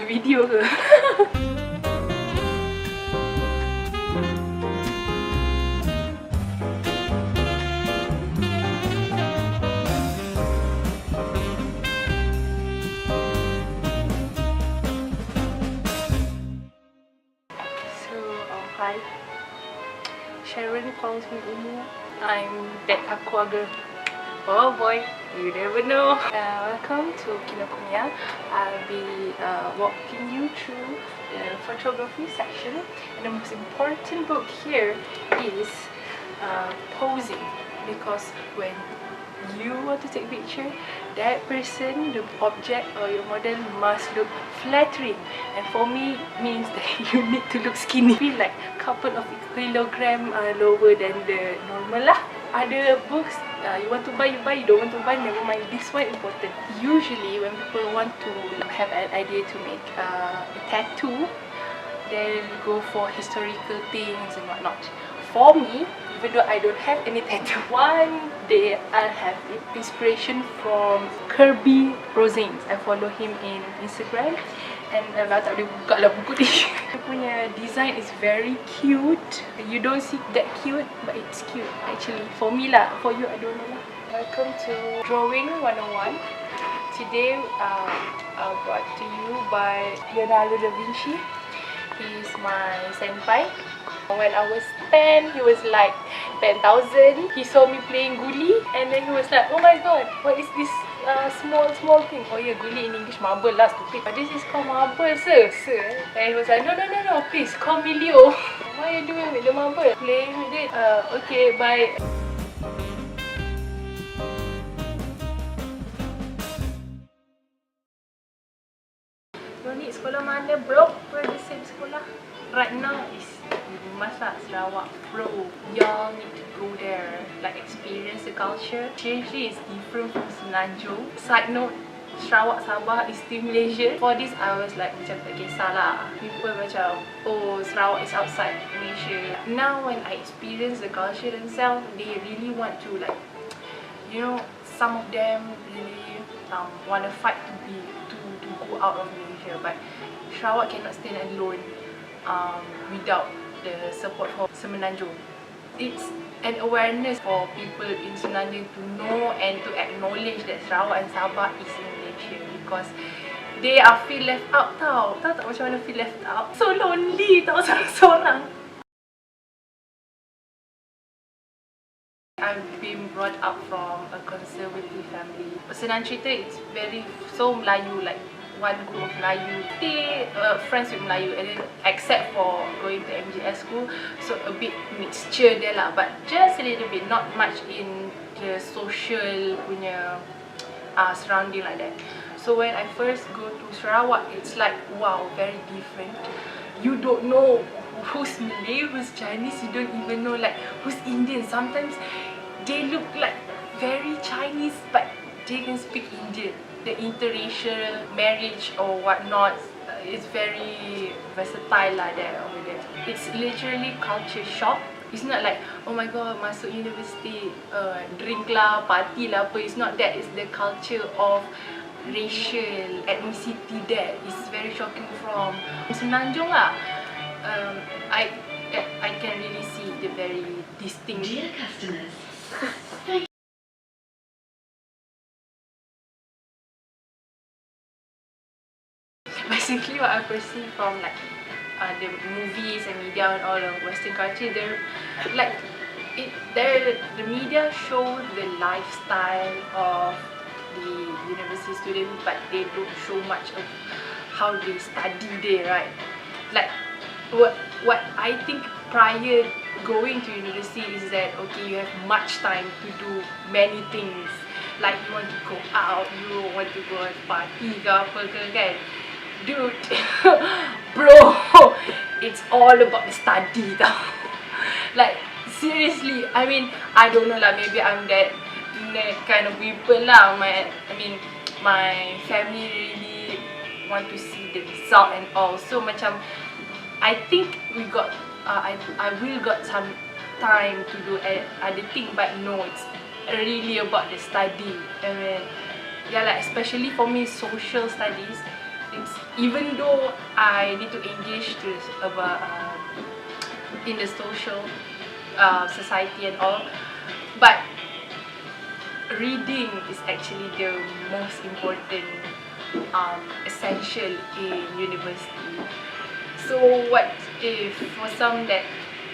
video ke? Hi, Sharon calls me Ummu. I'm that aqua girl. Oh boy, you never know. Welcome to Kinokuniya. I'll be walking you through the photography section, and the most important book here is posing, because when you want to take picture, that person, the object or your model must look flattering, and for me means that you need to look skinny, feel like couple of kilogram lower than the normal lah. Other books you want to buy, you buy. You don't want to buy, never mind. This one important. Usually when people want to have an idea to make a tattoo, then go for historical things and whatnot. For me, even though I don't have any tattoo, one day I'll have inspiration from Kirby Rosines. I follow him in Instagram, and tak boleh buka lah buku ni. Dia punya design is very cute. You don't see that cute, but it's cute actually. For me lah, for you I don't know lah. Welcome to Drawing 101. Today brought to you by Leonardo da Vinci. He's my senpai. When I was 10, he was like 10,000. He saw me playing guli, and then he was like, oh my god, what is this small thing? Oh yeah, guli in English marble lah, stupid. But this is called marble, sir. And he was like, no, please call me Leo. What are you doing with the marble? Playing with it. Okay, bye. No need sekolah mana bro? We're the same sekolah. Right now is Masak Sarawak, bro. Y'all need to go there, like experience the culture. Seriously, it's different from Semenanjung. Side note, Sarawak Sabah is still Malaysia. For this, I was like macam tak kisahlah. People macam, oh Sarawak is outside Malaysia. Now when I experience the culture themselves, they really want to like, you know, some of them really want to fight to go out of Malaysia. But Sarawak cannot stand alone without the support for Semenanjung. It's an awareness for people in Semenanjung to know and to acknowledge that Sarawak and Sabah is in Malaysia, because they are feel left out tau. Tahu tak macam mana feel left out? So lonely tau, seorang-seorang. I've been brought up from a conservative family. Senang cerita, it's very so Melayu, like one group of Melayu. They friends with Melayu, and then except for going to MJS school, so a bit mixture there lah, but just a little bit, not much in the social punya surrounding like that. So when I first go to Sarawak, it's like wow, very different. You don't know who's Malay, who's Chinese, you don't even know like who's Indian. Sometimes they look like very Chinese, but they can speak Indian. The interracial marriage or whatnot is very versatile lah there over there. It's literally culture shock. It's not like, oh my god, masuk university, drink lah, party lah apa. It's not that. It's the culture of racial ethnicity that is very shocking from Semenanjung lah. I can really see the very distinct. Dear customers. Basically, what I perceive from like the movies and media and all the Western culture, they're like the media show the lifestyle of the university student, but they don't show much of how they study there, right? Like what I think prior going to university is that okay, you have much time to do many things. Like you want to go out, you want to go and party ke apa ke kan. Dude, bro, it's all about the study tau. Like seriously, I mean, I don't know lah, maybe I'm that kind of people lah. My family really want to see the result and all. So macam I think we got I will got some time to do other thing, but no, it's really about the study. I mean, yeah, like especially for me, social studies, it's even though I need to engage to about in the social society and all, but reading is actually the most important essential in university. So what if for some that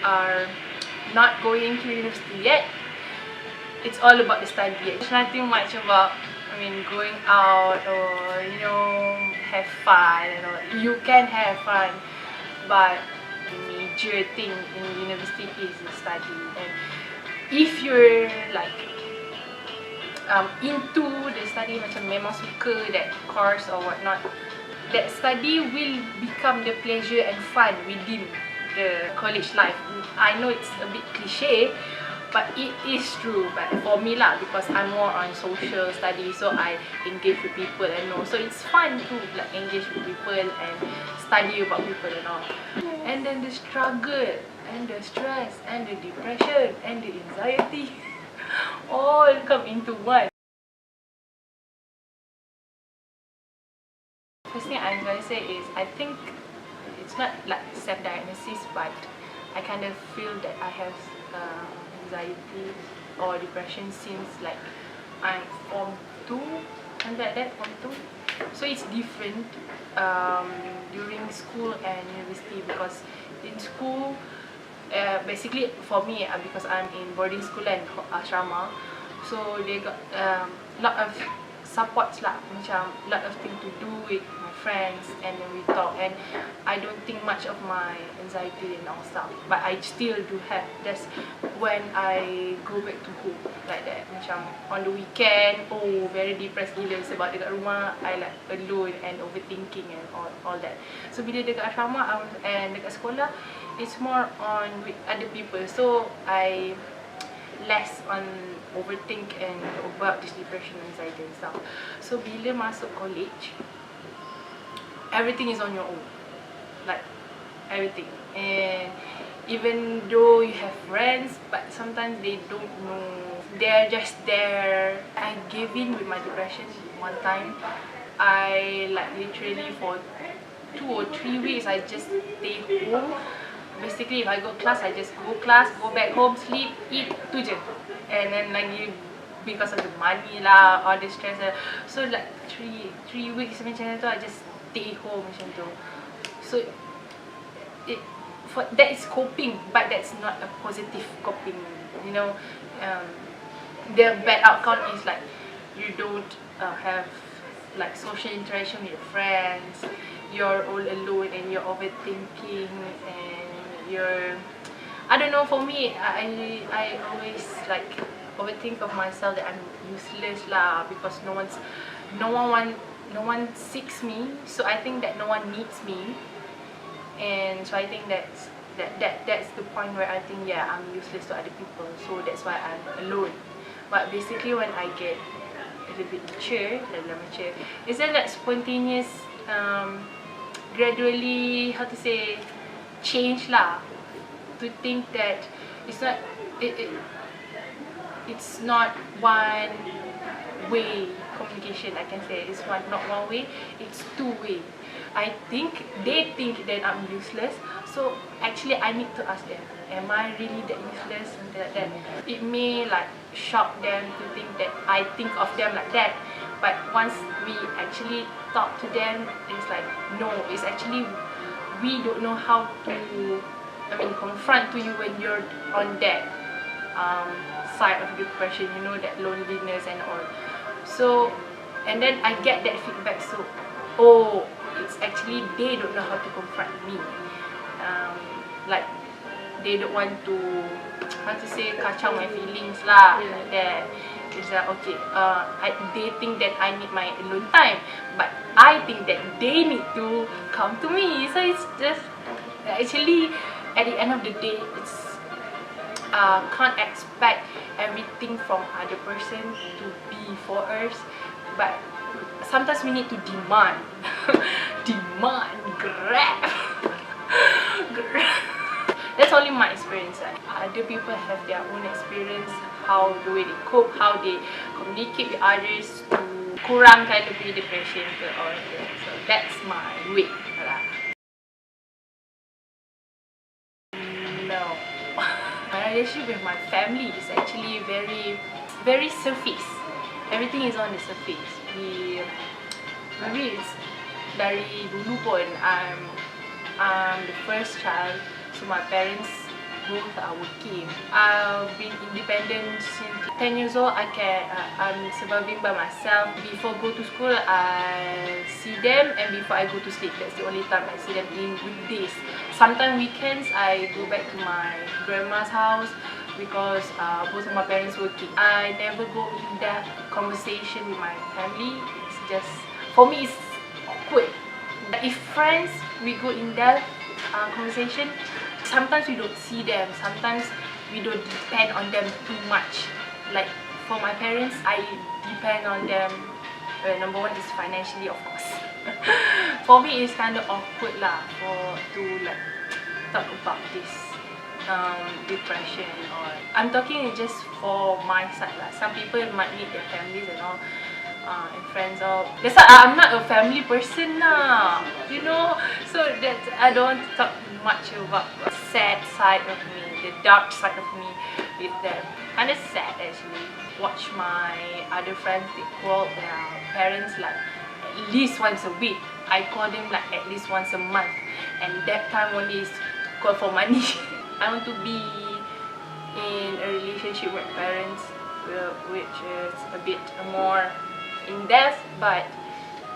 are not going to university yet, it's all about the study. There's nothing much about, I mean, going out or, you know, have fun and all. You can have fun, but the major thing in university is the study. And if you're like into the study, macam memang suka that course or whatnot, that study will become the pleasure and fun within the college life. I know it's a bit cliche, but it is true. But for me lah, because I'm more on social studies, so I engage with people and all. So it's fun to like engage with people and study about people and all. And then the struggle and the stress and the depression and the anxiety all come into one. First thing I'm gonna say is, I think it's not like self-diagnosis, but I kind of feel that I have anxiety or depression since like I'm form 2, and like that form 2. So it's different during school and university, because in school, basically for me, because I'm in boarding school and asrama, so they got lot of supports lah, macam lot of things to do with my friends, and then we talk, and I don't think much of my anxiety and all stuff, but I still do have. That's when I go back to home like that, macam on the weekend, oh very depressed gila sebab dekat rumah I like alone and overthinking and all that. So bila dekat asrama and dekat sekolah, it's more on with other people, so I less on overthink and about this depression, anxiety and stuff. So bila masuk college, everything is on your own, like everything. And even though you have friends, but sometimes they don't know, they're just there. I gave in with my depression one time. I like literally for 2 or 3 weeks I just stay home. Basically, if I go class, I just go class, go back home, sleep, eat, tu je. And then lagi because of the money lah, all the stress lah. So like 3 weeks macam tu, I just stay home macam tu. So that is coping, but that's not a positive coping. You know, the bad outcome is like you don't have like social interaction with your friends. You're all alone and you're overthinking, and you're, I don't know, for me, I always like overthink of myself that I'm useless lah, because no one seeks me, so I think that no one needs me, and so I think that's the point where I think, yeah, I'm useless to other people, so that's why I'm alone. But basically when I get a little bit mature, it's just that spontaneous, gradually, how to say, change lah, to think that it's not one way communication. I can say it's not one way, it's 2 way. I think they think that I'm useless, so actually I need to ask them, am I really that useless? Something like that. It may like shock them to think that I think of them like that, but once we actually talk to them, it's like, no, it's actually we don't know how to, I mean, confront to you when you're on that side of depression, you know, that loneliness and all. So, and then I get that feedback, so, oh, it's actually they don't know how to confront me. Like, they don't want to, how to say, kacau my feelings lah, like that. It's like, okay, they think that I need my alone time, but I think that they need to come to me. So it's just, actually, at the end of the day, it's can't expect everything from other person to be for us, but sometimes we need to demand, grab. That's only my experience. Other people have their own experience, how the way they cope, how they communicate with others to kurangkan lebih depression ke all of that. So that's my way lah. No. My relationship with my family is actually very surface. Everything is on the surface. Maybe it's dari dulu pun I'm the first child, so my parents both are working. I've been independent since 10 years old. I'm surviving by myself. Before go to school, I see them, and before I go to sleep, that's the only time I see them in weekdays. Sometimes weekends, I go back to my grandma's house because both of my parents working. I never go in that conversation with my family. It's just, for me, it's awkward. If friends, we go in that conversation, sometimes we don't see them, sometimes we don't depend on them too much. Like for my parents, I depend on them. Number one is financially, of course. For me, it's kind of awkward lah to like talk about this depression, or I'm talking just for my side lah. Some people might need their families and all. And friends all. That's why I'm not a family person now, you know. So that I don't want to talk much about the sad side of me, the dark side of me with them. Kind of sad actually. Watch my other friends, they call their parents like at least once a week. I call them like at least once a month, and that time only is call for money. I want to be in a relationship with parents, which is a bit more in depth, but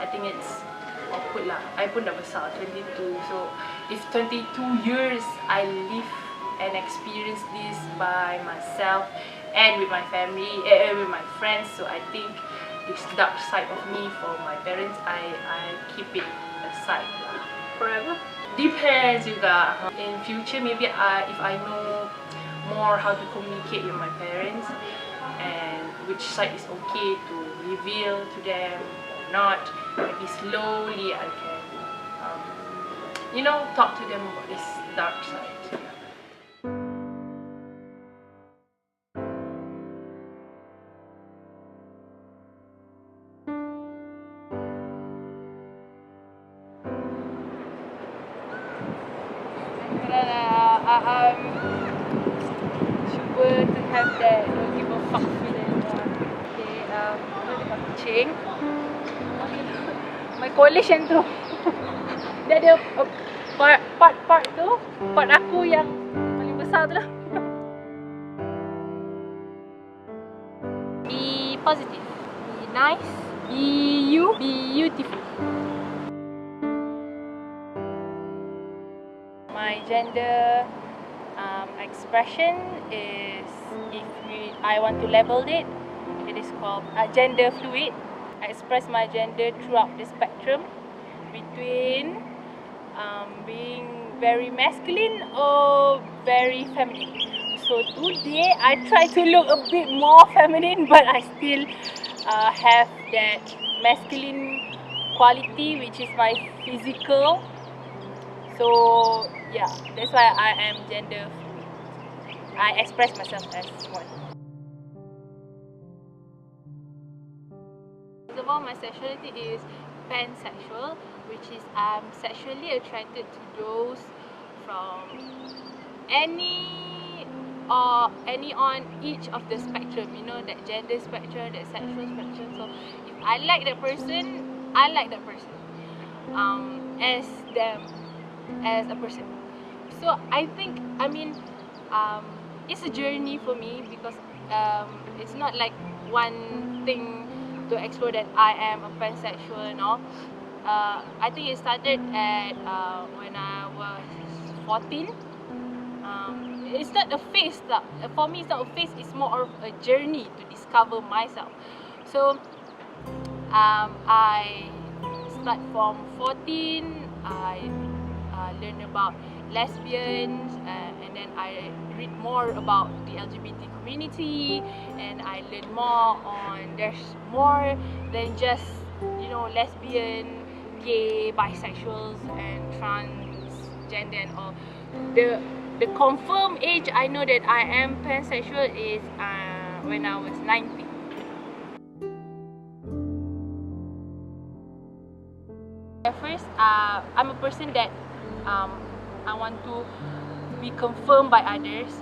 I think it's awkward lah. I pun dah besar, 22. So if 22 years I live and experience this by myself and with my family, with my friends, so I think this dark side of me for my parents, I keep it aside lah. Forever? Depends juga. In future, maybe if I know more how to communicate with my parents and which side is okay to reveal to them or not, maybe slowly I can talk to them about this dark side. Cuba to have that don't give a fuck feeling. Okay, apa dekat kucing. My college yang tu. Dia ada part tu, part aku yang paling besar tu lah. Be positive, be nice, be you, be beautiful. My gender expression is, if I want to label it, it is called gender fluid. I express my gender throughout the spectrum between being very masculine or very feminine. So today I try to look a bit more feminine, but I still have that masculine quality, which is my physical. So yeah, that's why I am gender fluid. I express myself as one. First of all, my sexuality is pansexual, which is I'm sexually attracted to those from any on each of the spectrum, that gender spectrum, that sexual spectrum. So if I like that person, I like that person as them, as a person. So I think, it's a journey for me, because it's not like one thing to explore that I am a pansexual and all. I think it started at when I was 14. It's not a phase. For me, it's not a phase. It's more of a journey to discover myself. So I start from 14. I learn about lesbians, and then I read more about the LGBT community, and I learn more on there's more than just lesbian, gay, bisexuals, and transgender and all. The confirmed age I know that I am pansexual is when I was 19. At first, I'm a person that I want to be confirmed by others.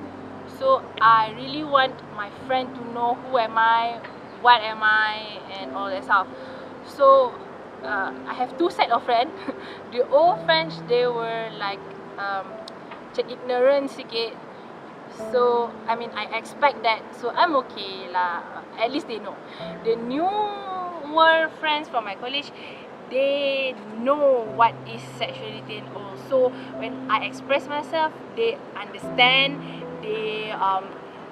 So I really want my friend to know who am I, what am I, and all that stuff. So I have two set of friends. The old friends, they were like macam ignorant sikit. So I mean I expect that. So I'm okay lah. At least they know. The newer friends from my college, they know what is sexuality and all. So when I express myself, they understand. They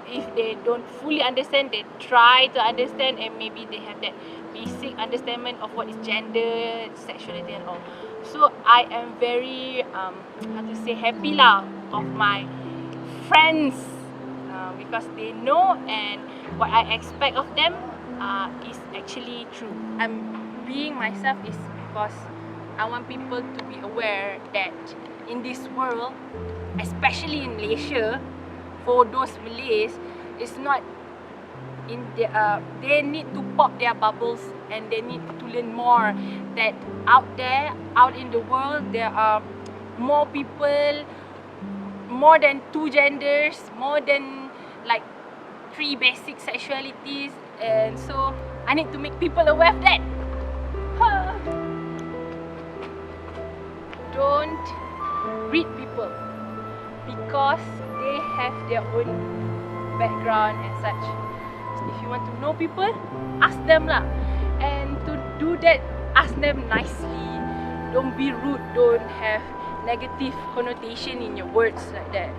if they don't fully understand, they try to understand, and maybe they have that basic understanding of what is gender, sexuality and all. So I am very how to say, happy lah of my friends because they know, and what I expect of them is actually true. I'm being myself is because I want people to be aware that in this world, especially in Malaysia, for those Malays, it's not in the, they need to pop their bubbles and they need to learn more that out there, out in the world, there are more people, more than 2 genders, more than like 3 basic sexualities, and so I need to make people aware of that. Don't read people because they have their own background and such. If you want to know people, ask them lah. And to do that, ask them nicely. Don't be rude, don't have negative connotation in your words like that.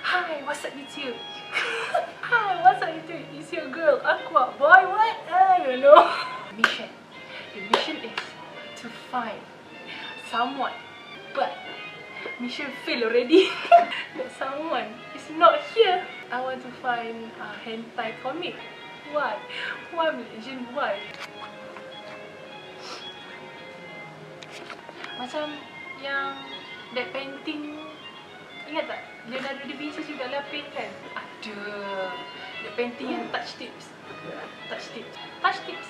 Hi, what's up YouTube? Hi, what's up YouTube? It's your girl, Aqua. Boy, what? You know. Mission. The mission is to find someone. But mission failed already. That someone is not here. I want to find a hentai comic. Why? Why Malaysian? Why? Macam yang that painting, ingat tak? Leonardo da Vinci juga lapis kan? Ada. The painting yang touch tips. Touch tips. Touch tips.